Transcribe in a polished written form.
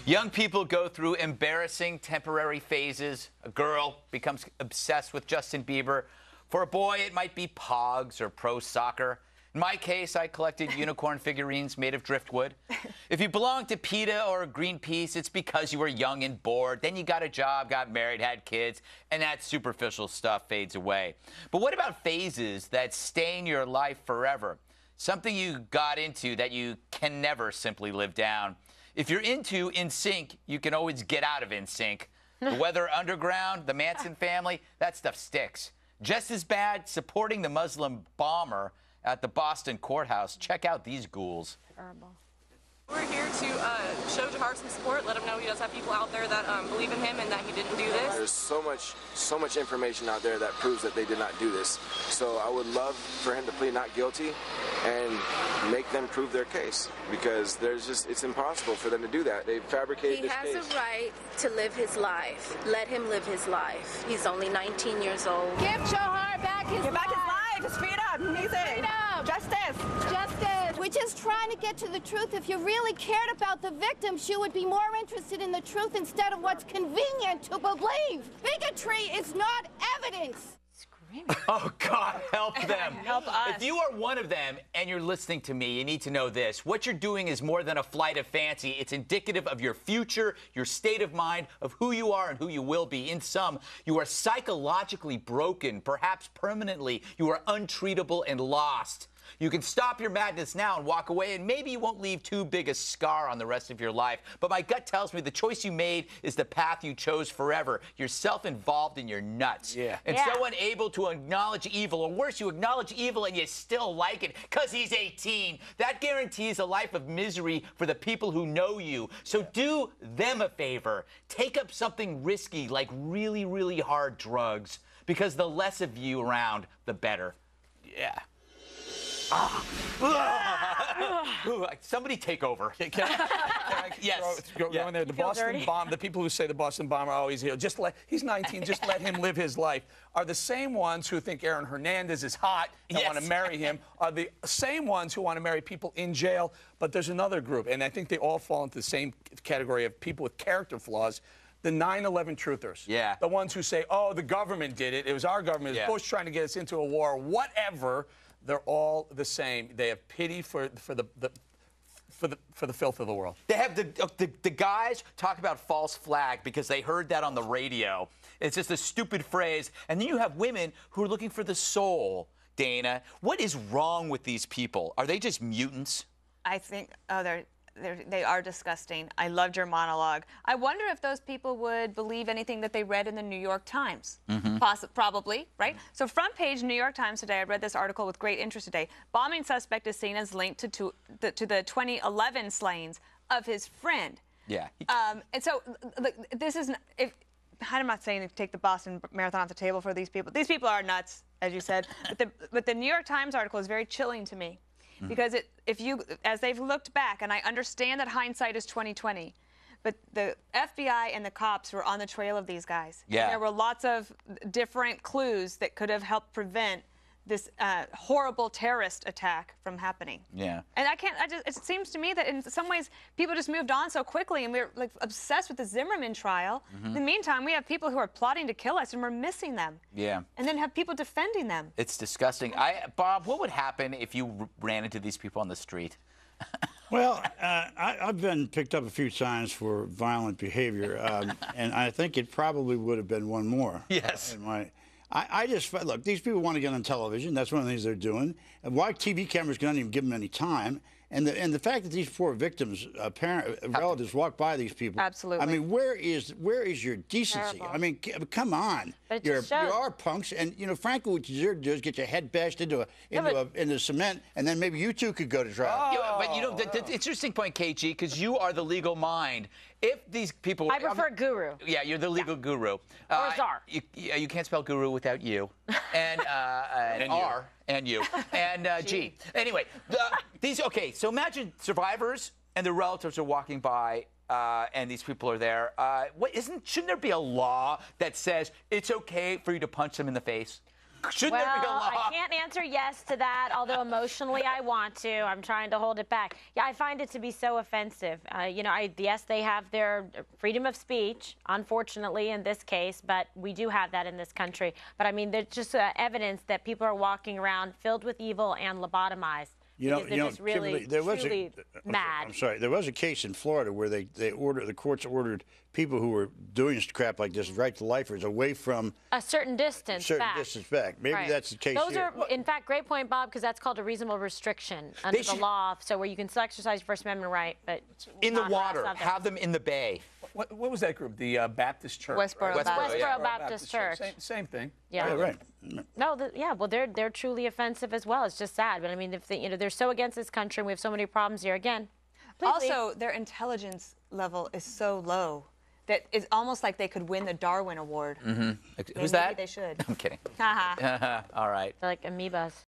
Young people go through embarrassing temporary phases. A girl becomes obsessed with Justin Bieber. For a boy, it might be Pogs or pro soccer. In my case, I collected unicorn figurines made of driftwood. If you belong to PETA or Greenpeace, it's because you were young and bored. Then you got a job, got married, had kids, and that superficial stuff fades away. But what about phases that stay in your life forever? Something you got into that you can never simply live down. If you're into NSYNC, you can always get out of NSYNC. The Weather Underground, the Manson family, that stuff sticks. Just as bad, supporting the Muslim bomber at the Boston courthouse. Check out these ghouls. Terrible. We're here to show Jahar some support, let him know he does have people out there that believe in him and that he didn't do this. There's so much information out there that proves that they did not do this. So I would love for him to plead not guilty and make them prove their case, because it's impossible for them to do that. They fabricated this case. He has a right to live his life. Let him live his life. He's only 19 years old. Give Jahar back his life. Give back his life. His freedom. Freedom. Justice. Justice. We're just trying to get to the truth. If you really cared about the victims, you would be more interested in the truth instead of what's convenient to believe. Bigotry is not evidence. Oh, God, help them. Help us. If you are one of them and you're listening to me, you need to know this. What you're doing is more than a flight of fancy. It's indicative of your future, your state of mind, of who you are and who you will be. In sum, you are psychologically broken, perhaps permanently. You are untreatable and lost. You can stop your madness now and walk away, and maybe you won't leave too big a scar on the rest of your life. But my gut tells me the choice you made is the path you chose forever. You're self-involved and you're nuts. Yeah. And so unable to acknowledge evil, or worse, you acknowledge evil and you still like it because he's 18. That guarantees a life of misery for the people who know you. So do them a favor. Take up something risky like really, really hard drugs, because the less of you around, the better. Yeah. Somebody take over. Can I Yes. go in there? The Boston dirty? bomb. The people who say the Boston bomber, oh, he's 19. Just let him live his life. Are the same ones who think Aaron Hernandez is hot and want to marry him? Are the same ones who want to marry people in jail? But there's another group, and I think they all fall into the same category of people with character flaws. The 9/11 truthers. Yeah. The ones who say, oh, the government did it. It was our government. It was Bush trying to get us into a war. Whatever. They're all the same. They have pity for the filth of the world. They have the guys talk about false flag because they heard that on the radio. It's just a stupid phrase. And then you have women who are looking for the soul. Dana, what is wrong with these people? Are they just mutants? I think, they are disgusting. I loved your monologue. I wonder if those people would believe anything that they read in the New York Times. Probably, right? So front page New York Times today, I read this article with great interest today. Bombing suspect is seen as linked to the 2011 slayings of his friend. Yeah. And so this is, I'm not saying to take the Boston Marathon off the table for these people. These people are nuts, as you said. But the New York Times article is very chilling to me. Because as they've looked back, and I understand that hindsight is 20/20, but the FBI and the cops were on the trail of these guys. Yeah. And there were lots of different clues that could have helped prevent this horrible terrorist attack from happening. Yeah. And it seems to me that in some ways people just moved on so quickly, and we're like obsessed with the Zimmerman trial. In the meantime, we have people who are plotting to kill us, and we're missing them. Yeah. And then have people defending them. It's disgusting. Bob, what would happen if you ran into these people on the street? Well, I've been picked up a few times for violent behavior, and I think it probably would have been one more. Yes. I just look, these people want to get on television. That's one of the things they're doing. And why TV cameras don't even give them any time. And the fact that these poor victims, relatives, walk by these people. Absolutely. I mean, where is your decency? Terrible. I mean, come on. You are punks, and frankly, what you deserve to do is get your head bashed into cement, and then maybe you too could go to trial. Yeah, but the interesting point, KG, because you are the legal mind. If these people, I prefer guru. Yeah, you're the legal guru. Or czar. You can't spell guru without you, and R. And you. And G. Anyway, so imagine survivors and their relatives are walking by, and these people are there. Shouldn't there be a law that says it's okay for you to punch them in the face? Shouldn't there be a Well, law? I can't answer yes to that, although emotionally I want to. I'm trying to hold it back. Yeah, I find it to be so offensive. Yes, they have their freedom of speech, unfortunately, in this case, but we do have that in this country. But I mean, there's just evidence that people are walking around filled with evil and lobotomized. They're just really, truly mad. I'm sorry. There was a case in Florida where the courts ordered people who were doing crap like this, right to lifers, away from a certain distance back. Maybe that's the case Those here. are, in fact, great point, Bob, because that's called a reasonable restriction under the law, so where you can still exercise your First Amendment right, but in the not water, others. have them in the bay. What was that group? The Baptist Church. Westboro right? Baptist. Westboro Baptist Church. Same thing. Yeah. Yeah, right. No, well, they're truly offensive as well. It's just sad, but I mean, if they're so against this country, and we have so many problems here. Again, please Also, leave. their intelligence level is so low that it's almost like they could win the Darwin Award. Who's Maybe that? they should. I'm kidding. Haha. All right. They're like amoebas.